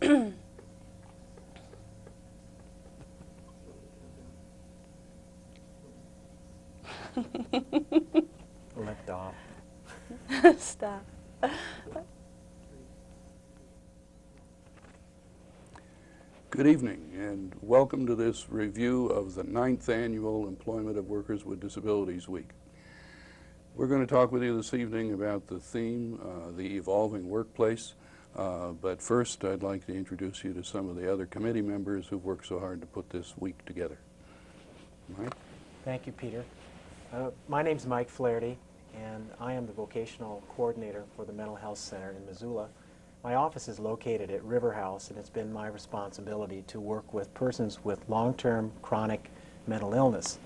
Lift off. Stop. Good evening and welcome to this review of the 9th Annual Employment of Workers with Disabilities Week. We're going to talk with you this evening about the theme, the evolving workplace, but first I'd like to introduce you to some of the other committee members who've worked so hard to put this week together. Mike? Thank you, Peter. My name's Mike Flaherty, and I am the vocational coordinator for the Mental Health Center in Missoula. My office is located at River House, and it's been my responsibility to work with persons with long-term chronic mental illness.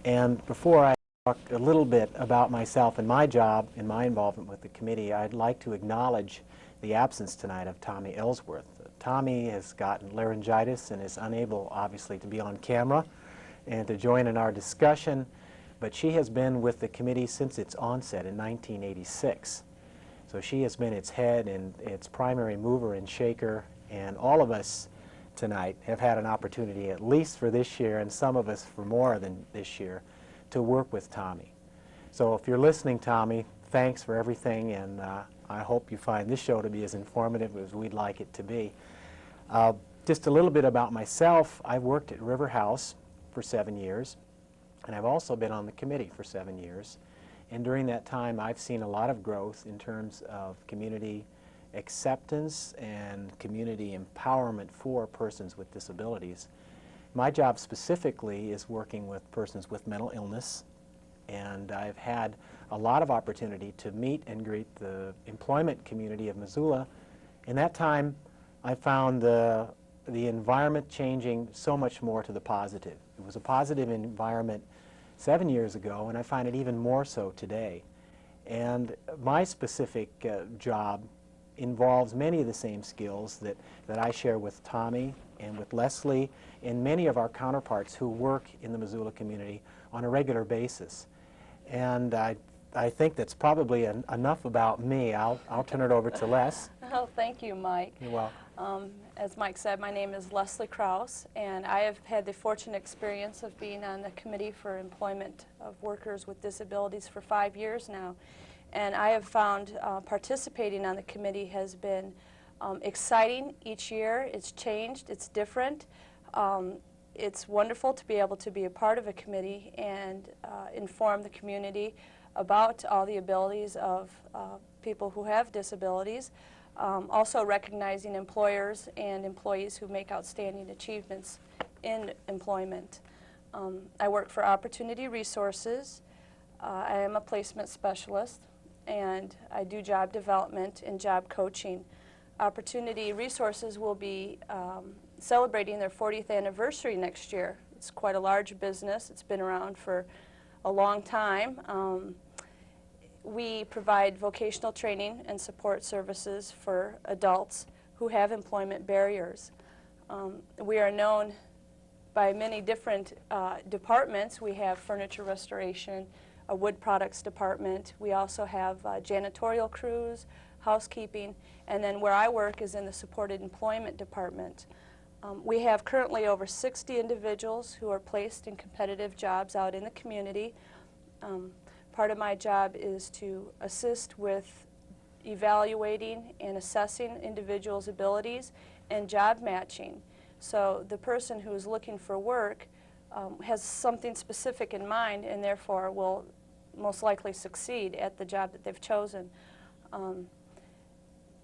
And before I talk a little bit about myself and my job and my involvement with the committee, I'd like to acknowledge the absence tonight of Tommy Ellsworth. Tommy has gotten laryngitis and is unable, obviously, to be on camera and to join in our discussion, but she has been with the committee since its onset in 1986. So she has been its head and its primary mover and shaker, and all of us tonight have had an opportunity, at least for this year, and some of us for more than this year, to work with Tommy. So if you're listening, Tommy, thanks for everything, and I hope you find this show to be as informative as we'd like it to be. Just a little bit about myself. I've worked at River House for 7 years, and I've also been on the committee for 7 years. And during that time, I've seen a lot of growth in terms of community acceptance and community empowerment for persons with disabilities. My job specifically is working with persons with mental illness, and I've had a lot of opportunity to meet and greet the employment community of Missoula. In that time, I found the environment changing so much more to the positive. It was a positive environment 7 years ago, and I find it even more so today. And my specific job involves many of the same skills that I share with Tommy and with Leslie and many of our counterparts who work in the Missoula community on a regular basis. And I think that's probably enough about me. I'll turn it over to Les. Oh, thank you, Mike. You're welcome. As Mike said, my name is Leslie Krause, and I have had the fortunate experience of being on the Committee for Employment of Workers with Disabilities for 5 years now. And I have found participating on the committee has been exciting each year. It's changed, it's different. It's wonderful to be able to be a part of a committee and inform the community about all the abilities of people who have disabilities. Also recognizing employers and employees who make outstanding achievements in employment. I work for Opportunity Resources. I am a placement specialist, and I do job development and job coaching. Opportunity Resources will be celebrating their 40th anniversary next year. It's quite a large business. It's been around for a long time. We provide vocational training and support services for adults who have employment barriers. We are known by many different departments. We have furniture restoration, a wood products department. We also have janitorial crews, housekeeping, and then where I work is in the supported employment department. We have currently over 60 individuals who are placed in competitive jobs out in the community. Part of my job is to assist with evaluating and assessing individuals' abilities and job matching. So the person who is looking for work has something specific in mind and therefore will most likely succeed at the job that they've chosen.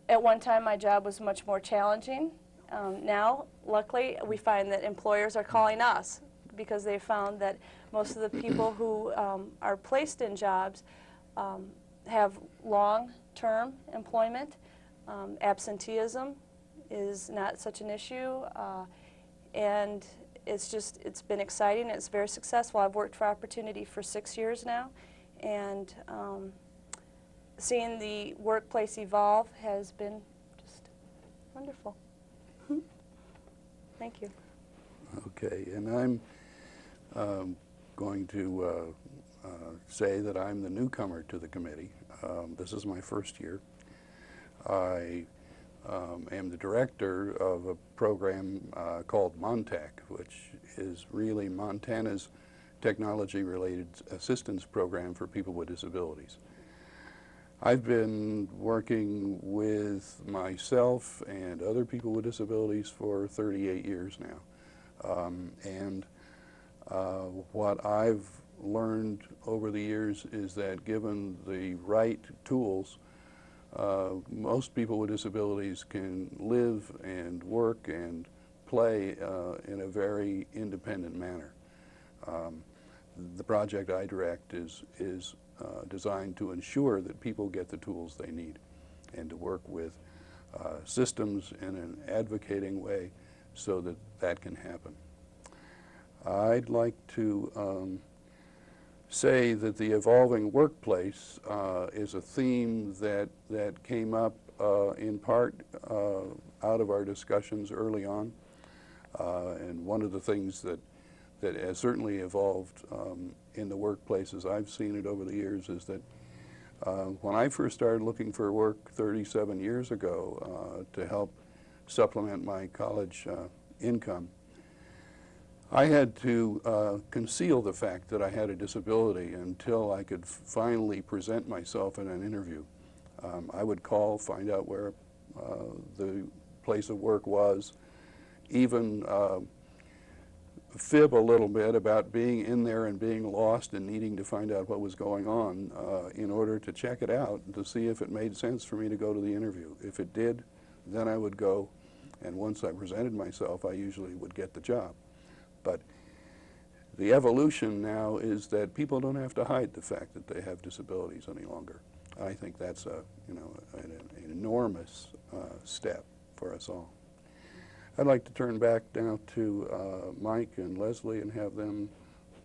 At one time, my job was much more challenging. Now, luckily, we find that employers are calling us because they found that most of the people who are placed in jobs have long-term employment. Absenteeism is not such an issue, and it's been exciting. It's very successful. I've worked for Opportunity for 6 years now, and seeing the workplace evolve has been just wonderful. Thank you. Okay, and I'm going to say that I'm the newcomer to the committee. This is my first year. I am the director of a program called Montech, which is really Montana's technology-related assistance program for people with disabilities. I've been working with myself and other people with disabilities for 38 years now. What I've learned over the years is that given the right tools, most people with disabilities can live and work and play in a very independent manner. The project I direct is designed to ensure that people get the tools they need and to work with systems in an advocating way so that that can happen. I'd like to say that the evolving workplace is a theme that came up in part out of our discussions early on. And one of the things that has certainly evolved in the workplace as I've seen it over the years is that when I first started looking for work 37 years ago to help supplement my college income, I had to conceal the fact that I had a disability until I could finally present myself in an interview. I would call, find out where the place of work was, even fib a little bit about being in there and being lost and needing to find out what was going on in order to check it out and to see if it made sense for me to go to the interview. If it did, then I would go, and once I presented myself, I usually would get the job. But the evolution now is that people don't have to hide the fact that they have disabilities any longer. I think that's an enormous step for us all. I'd like to turn back now to Mike and Leslie and have them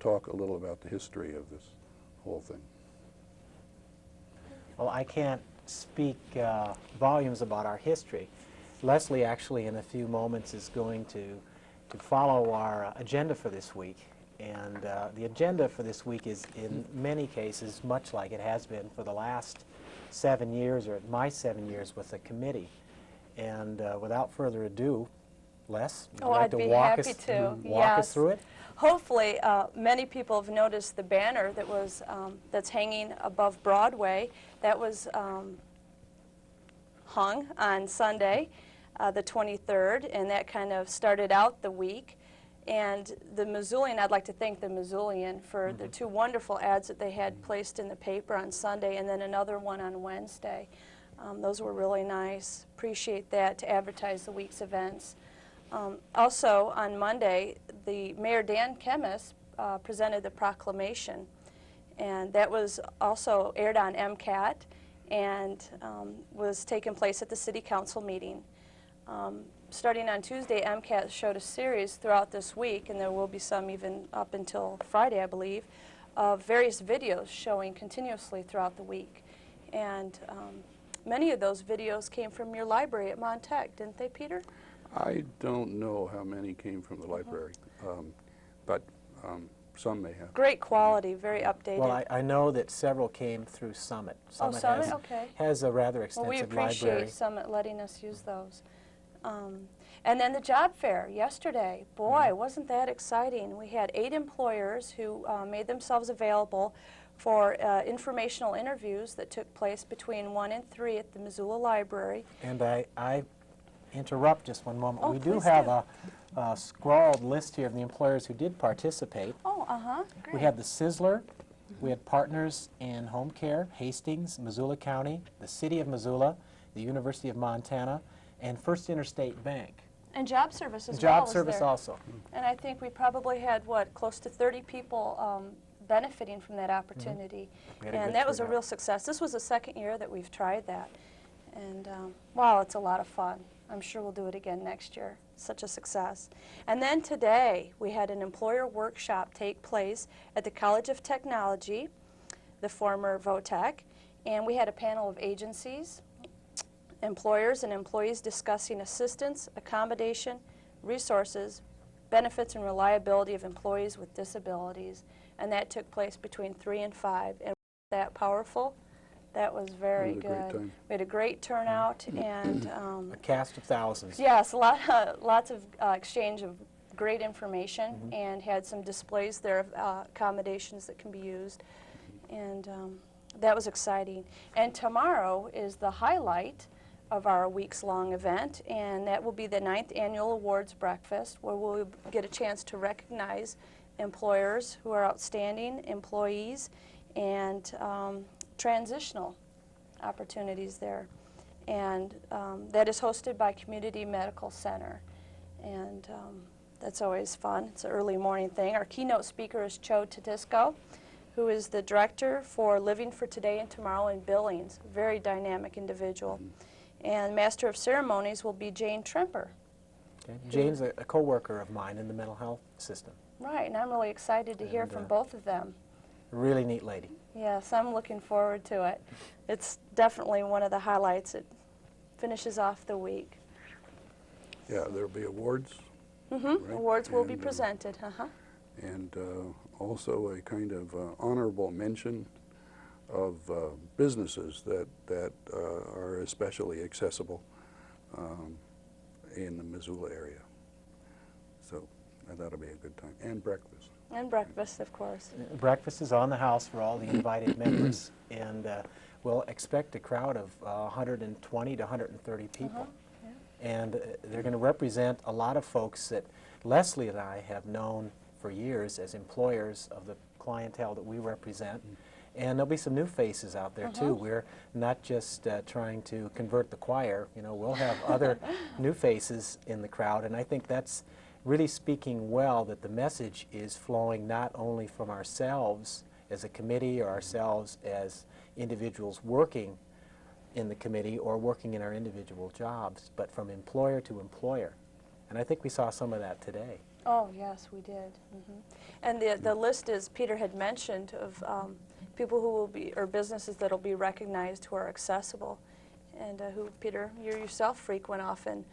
talk a little about the history of this whole thing. Well, I can't speak volumes about our history. Leslie actually in a few moments is going to follow our agenda for this week. And the agenda for this week is in many cases much like it has been for the last 7 years, or my 7 years with the committee. And without further ado, Les, would you like to walk us through it? Hopefully, many people have noticed the banner that was that's hanging above Broadway. That was hung on Sunday, the 23rd, and that kind of started out the week. And the Missoulian, I'd like to thank the Missoulian for the 2 wonderful ads that they had placed in the paper on Sunday, and then another one on Wednesday. Those were really nice. Appreciate that to advertise the week's events. Also, on Monday, the Mayor Dan Kemmis presented the proclamation, and that was also aired on MCAT and was taking place at the City Council meeting. Starting on Tuesday, MCAT showed a series throughout this week, and there will be some even up until Friday, I believe, of various videos showing continuously throughout the week. And many of those videos came from your library at Montech, didn't they, Peter? I don't know how many came from the library, but some may have. Great quality, very updated. Well, I know that several came through Summit. Summit okay. Has a rather extensive library. library. Well, we appreciate Summit letting us use those. And then the job fair yesterday. Boy, wasn't that exciting. We had 8 employers who made themselves available for informational interviews that took place between 1 and 3 at the Missoula Library. And I interrupt just one moment. Oh, we do please have a scrawled list here of the employers who did participate. Oh, great. We had the Sizzler, we had Partners in Home Care, Hastings, Missoula County, the City of Missoula, the University of Montana, and First Interstate Bank. And Job Service as well. Job Service there. also. And I think we probably had, what, close to 30 people benefiting from that opportunity. And that was a real success. This was the 2nd year that we've tried that. And wow, it's a lot of fun. I'm sure we'll do it again next year. Such a success. And then today, we had an employer workshop take place at the College of Technology, the former VOTEC, and we had a panel of agencies, employers and employees discussing assistance, accommodation, resources, benefits, and reliability of employees with disabilities. And that took place between 3 and 5. And that powerful? That was very It was a great good. time. We had a great turnout, and A cast of thousands. yes, lots of exchange of great information, and had some displays there of accommodations that can be used, and that was exciting. And tomorrow is the highlight of our weeks-long event, and that will be the 9th Annual Awards Breakfast, where we'll get a chance to recognize employers who are outstanding, employees, and transitional opportunities there. And that is hosted by Community Medical Center, and that's always fun. It's an early morning thing. Our keynote speaker is Cho Tedisco, who is the director for Living for Today and Tomorrow in Billings, very dynamic individual. And Master of Ceremonies will be Jane Tremper. Okay. Jane's a co-worker of mine in the mental health system. Right, and I'm really excited to hear from both of them. A really neat lady. Yes, I'm looking forward to it. It's definitely one of the highlights. It finishes off the week. Yeah, there'll be awards. Right? Awards will be And, presented. And also a kind of honorable mention of businesses that are especially accessible in the Missoula area. So that'll be a good time. And breakfast. And breakfast, of course. Breakfast is on the house for all the invited members, and we'll expect a crowd of 120 to 130 people. And they're going to represent a lot of folks that Leslie and I have known for years as employers of the clientele that we represent. And there'll be some new faces out there too. We're not just trying to convert the choir. You know, we'll have other new faces in the crowd, and I think that's really speaking well that the message is flowing not only from ourselves as a committee or ourselves as individuals working in the committee or working in our individual jobs, but from employer to employer. And I think we saw some of that today. Oh, yes, we did. And the list, as Peter had mentioned, of people who will be, or businesses that will be recognized who are accessible, and who, Peter, you yourself frequent often.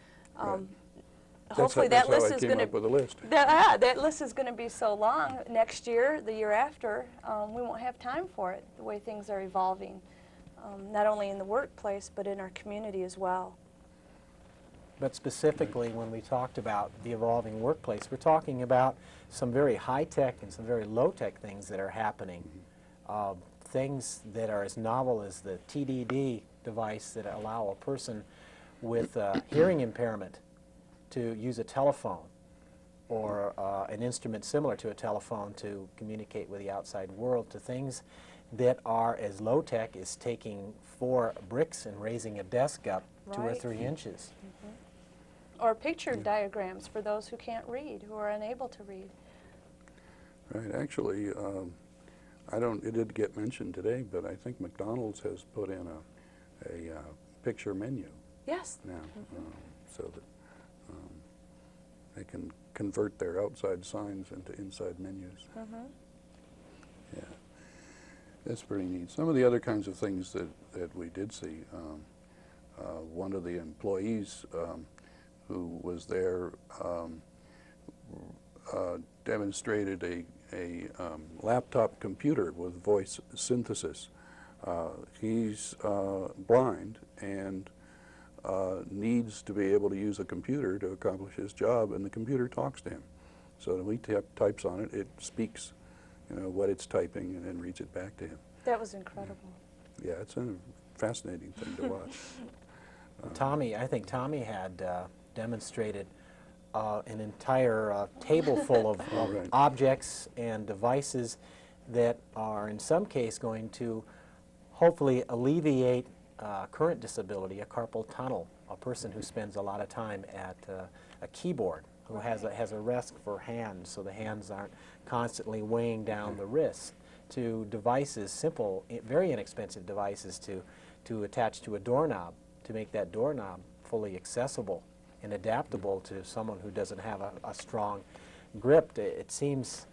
Hopefully that list is going to. With a list. That list is going to be so long next year, the year after, we won't have time for it. The way things are evolving, not only in the workplace but in our community as well. But specifically, when we talked about the evolving workplace, we're talking about some very high-tech and some very low-tech things that are happening. Things that are as novel as the TDD device that allow a person with hearing impairment to use a telephone or an instrument similar to a telephone to communicate with the outside world, to things that are as low-tech as taking 4 bricks and raising a desk up 2 or 3 inches. Or picture diagrams for those who can't read, who are unable to read. Right. Actually, it did get mentioned today, but I think McDonald's has put in a picture menu Yes. now, so that they can convert their outside signs into inside menus. Yeah, that's pretty neat. Some of the other kinds of things that we did see, one of the employees who was there demonstrated a laptop computer with voice synthesis. He's blind and needs to be able to use a computer to accomplish his job, and the computer talks to him. So when he types on it, it speaks, what it's typing, and then reads it back to him. That was incredible. Yeah, it's a fascinating thing to watch. I think Tommy had demonstrated an entire table full of Right. objects and devices that are in some case going to hopefully alleviate current disability, a carpal tunnel, a person who spends a lot of time at a keyboard, who has a rest for hands so the hands aren't constantly weighing down the wrist, to devices, simple, very inexpensive devices to attach to a doorknob to make that doorknob fully accessible and adaptable to someone who doesn't have a strong grip. It seems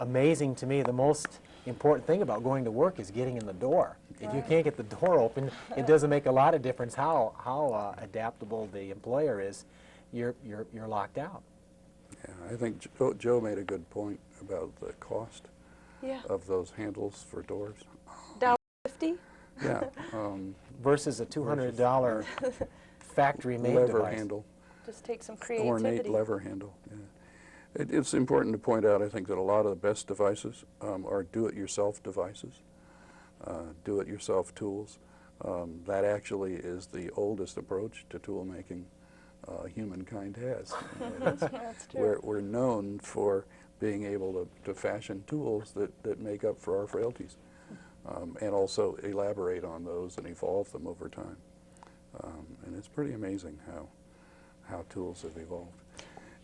amazing to me. The most important thing about going to work is getting in the door. If you can't get the door open, it doesn't make a lot of difference how adaptable the employer is. You're locked out. Yeah, I think Joe made a good point about the cost of those handles for doors. $1.50? Yeah. versus a $200 factory-made Lever device. handle. Just take some Ornate creativity. lever handle. Yeah. It's important to point out, I think, that a lot of the best devices are do-it-yourself devices, do-it-yourself tools. That actually is the oldest approach to tool making humankind has. That's true. We're known for being able to fashion tools that make up for our frailties, and also elaborate on those and evolve them over time. And it's pretty amazing how tools have evolved.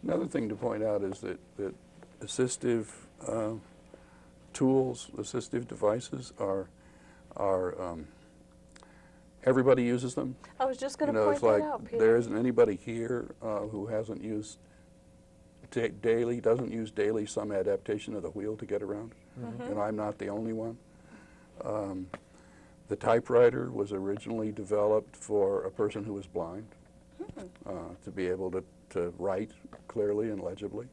Another thing to point out is that assistive tools, assistive devices are everybody uses them. I was just going to You know, point it's like that out, Peter. there isn't anybody here who hasn't used doesn't use daily some adaptation of the wheel to get around. And I'm not the only one. The typewriter was originally developed for a person who was blind, to be able to write clearly and legibly.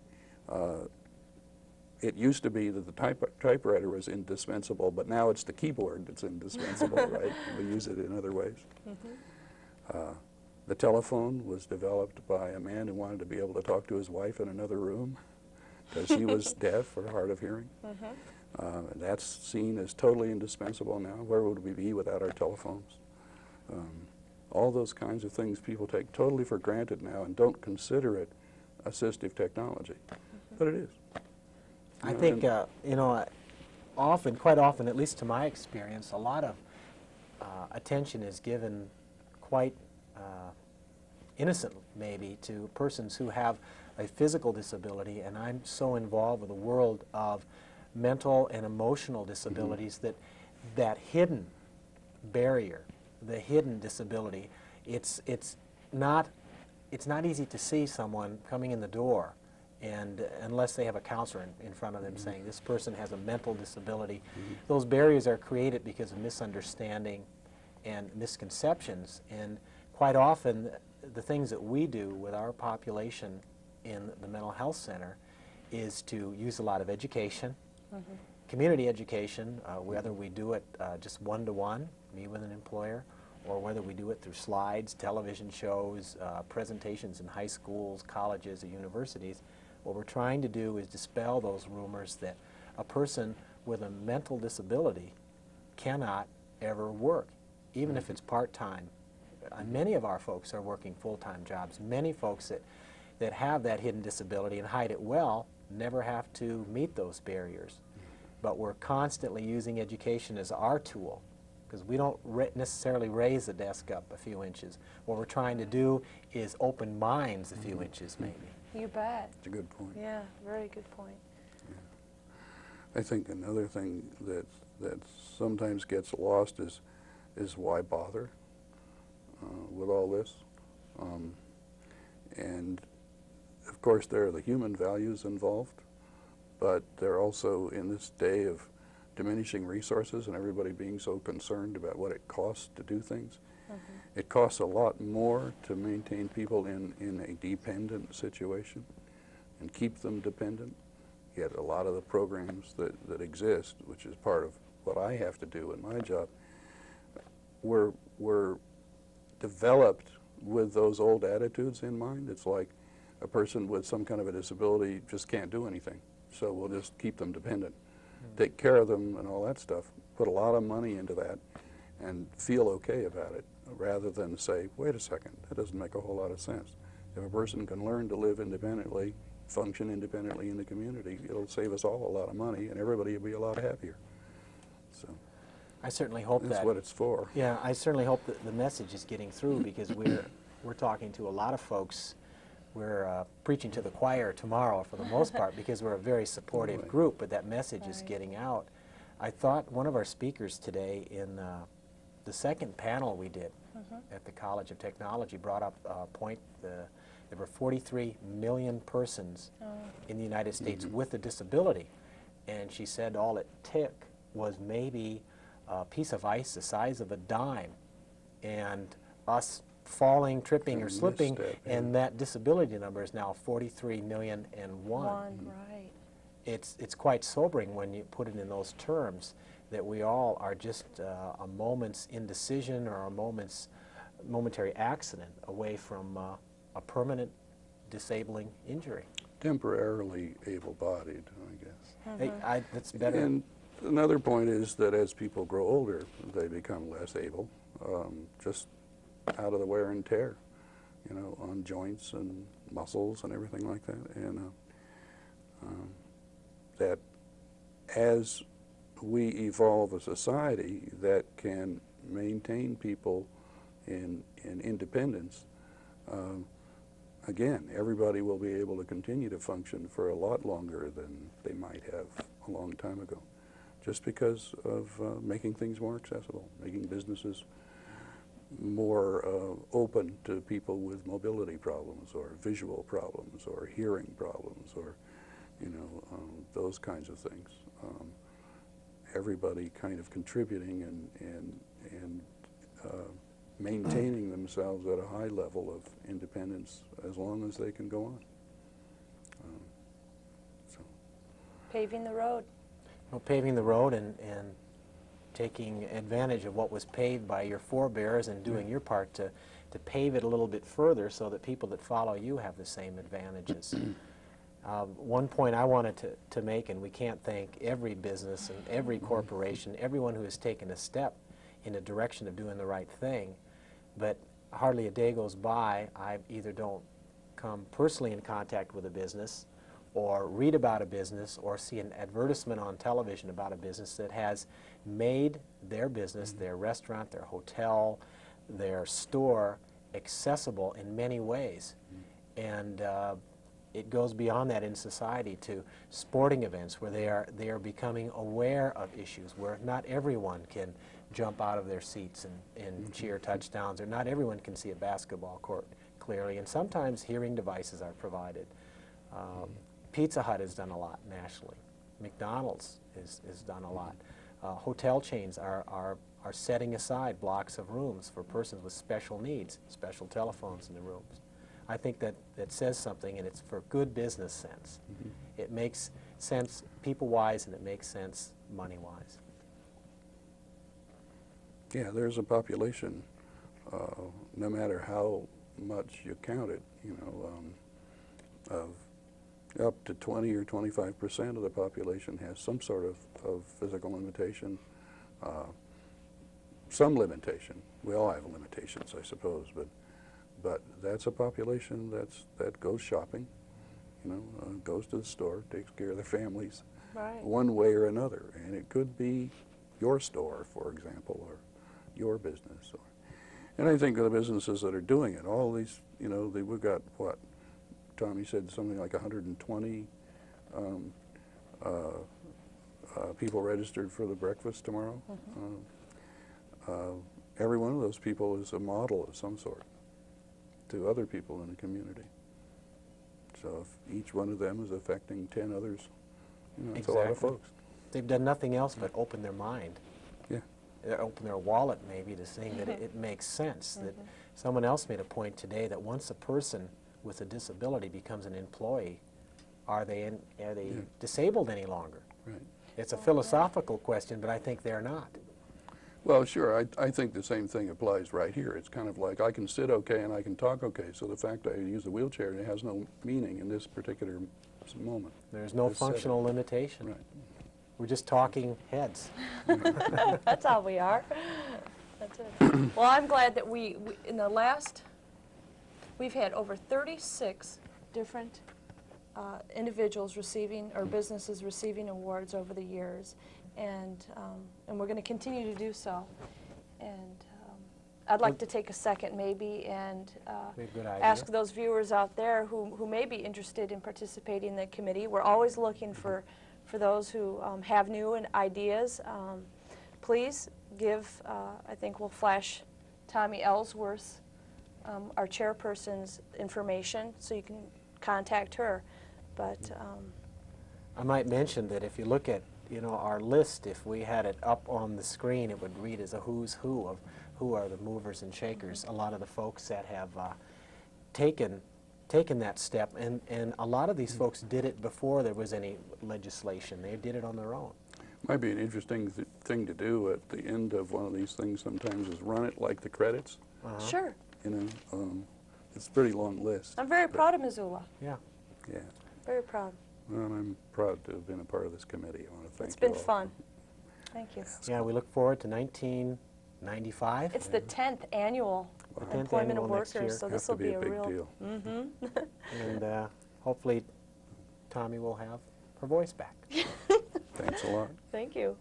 It used to be that the typewriter was indispensable, but now it's the keyboard that's indispensable, right? We use it in other ways. The telephone was developed by a man who wanted to be able to talk to his wife in another room because she was deaf or hard of hearing. That's seen as totally indispensable now. Where would we be without our telephones? All those kinds of things people take totally for granted now and don't consider it assistive technology, but it is. I think, you know, quite often, at least to my experience, a lot of attention is given quite innocent, maybe, to persons who have a physical disability, and I'm so involved with the world of mental and emotional disabilities that hidden barrier, the hidden disability, it's not easy to see someone coming in the door, and unless they have a counselor in front of them saying this person has a mental disability. Those barriers are created because of misunderstanding and misconceptions, and quite often the things that we do with our population in the mental health center is to use a lot of education, community education, whether we do it just one-to-one, me with an employer, or whether we do it through slides, television shows, presentations in high schools, colleges, or universities. What we're trying to do is dispel those rumors that a person with a mental disability cannot ever work, even if it's part-time. Many of our folks are working full-time jobs. Many folks that have that hidden disability and hide it well never have to meet those barriers. But we're constantly using education as our tool, because we don't necessarily raise the desk up a few inches. What we're trying to do is open minds a few inches, maybe. You bet. That's a good point. Yeah, very good point. I think another thing that sometimes gets lost is why bother with all this. And of course there are the human values involved, but there are also, in this day of diminishing resources and everybody being so concerned about what it costs to do things, it costs a lot more to maintain people in a dependent situation and keep them dependent. Yet a lot of the programs that exist, which is part of what I have to do in my job, were developed with those old attitudes in mind. It's like a person with some kind of a disability just can't do anything, so we'll just keep them dependent, take care of them and all that stuff, put a lot of money into that and feel okay about it, rather than say, wait a second, that doesn't make a whole lot of sense. If a person can learn to live independently, function independently in the community, it'll save us all a lot of money and everybody will be a lot happier. So I certainly hope that's that. what it's for. Yeah, I certainly hope that the message is getting through, because we're talking to a lot of folks. We're preaching to the choir tomorrow for the most part, because we're a very supportive group, but that message is getting out. I thought one of our speakers today in the second panel we did at the College of Technology brought up a point. There were 43 million persons in the United States with a disability, and she said all it took was maybe a piece of ice the size of a dime, and us falling, tripping, or slipping, and that disability number is now 43 million and one. Right. It's quite sobering when you put it in those terms. that we all are just a moment's indecision or a momentary accident away from a permanent disabling injury. Temporarily able-bodied, I guess. That's better. And another point is that as people grow older, they become less able, just out of the wear and tear, you know, on joints and muscles and everything like that. And that as we evolve a society that can maintain people in independence, again, everybody will be able to continue to function for a lot longer than they might have a long time ago, just because of making things more accessible, making businesses more open to people with mobility problems or visual problems or hearing problems or, you know, those kinds of things. Everybody kind of contributing and maintaining themselves at a high level of independence as long as they can go on. So. Paving the road. Well, paving the road and taking advantage of what was paved by your forebears and doing your part to pave it a little bit further so that people that follow you have the same advantages. One point I wanted to make, and we can't thank every business and every corporation, everyone who has taken a step in the direction of doing the right thing, but hardly a day goes by I either don't come personally in contact with a business or read about a business or see an advertisement on television about a business that has made their business, their restaurant, their hotel, their store accessible in many ways. And it goes beyond that in society to sporting events where they are becoming aware of issues, where not everyone can jump out of their seats and cheer touchdowns, or not everyone can see a basketball court clearly, and sometimes hearing devices are provided. Pizza Hut has done a lot nationally. McDonald's has done a lot. Hotel chains are setting aside blocks of rooms for persons with special needs, special telephones in the rooms. I think that says something, and it's for good business sense. It makes sense people-wise, and it makes sense money-wise. Yeah, there's a population, no matter how much you count it, you know, of up to 20 or 25% of the population has some sort of physical limitation, some limitation. We all have limitations, I suppose, but that's a population that goes shopping, you know, goes to the store, takes care of their families, Right. one way or another. And it could be your store, for example, or your business. And I think of the businesses that are doing it, all these, you know, we've got, what, Tommy said something like 120 people registered for the breakfast tomorrow. Every one of those people is a model of some sort to other people in the community. So if each one of them is affecting 10 others, you know, it's a lot of folks. They've done nothing else but open their mind. Yeah. Open their wallet maybe to saying that it makes sense. That someone else made a point today that once a person with a disability becomes an employee, are they disabled any longer? Right. It's a philosophical question, but I think they're not. Well, sure, I think the same thing applies right here. It's kind of like I can sit okay and I can talk okay, so the fact I use a wheelchair, it has no meaning in this particular moment. There's no This functional limitation. Right. We're just talking heads. That's all we are. That's it. Well, I'm glad that we in the last, we've had over 36 different individuals receiving, or businesses receiving awards over the years, and we're going to continue to do so. And I'd like to take a second maybe and Be a good idea. ask those viewers out there who may be interested in participating in the committee. We're always looking for those who have new ideas. Please give, I think we'll flash Tommy Ellsworth's, our chairperson's information, so you can contact her. But I might mention that if you look at, you know, our list, if we had it up on the screen, it would read as a who's who of who are the movers and shakers. A lot of the folks that have taken that step, and a lot of these folks did it before there was any legislation. They did it on their own. Might be an interesting thing to do at the end of one of these things sometimes is run it like the credits. Sure. You know, it's a pretty long list. I'm very proud of Missoula. Yeah. Yeah. Very proud. Well, I'm proud to have been a part of this committee. I want to thank It's you been all. fun. Thank you. Yeah, we look forward to 1995. It's the 10th annual The 10th employment annual of next workers, year. so Have this to will be a big real. deal. And hopefully Tommy will have her voice back. Thanks a lot. Thank you.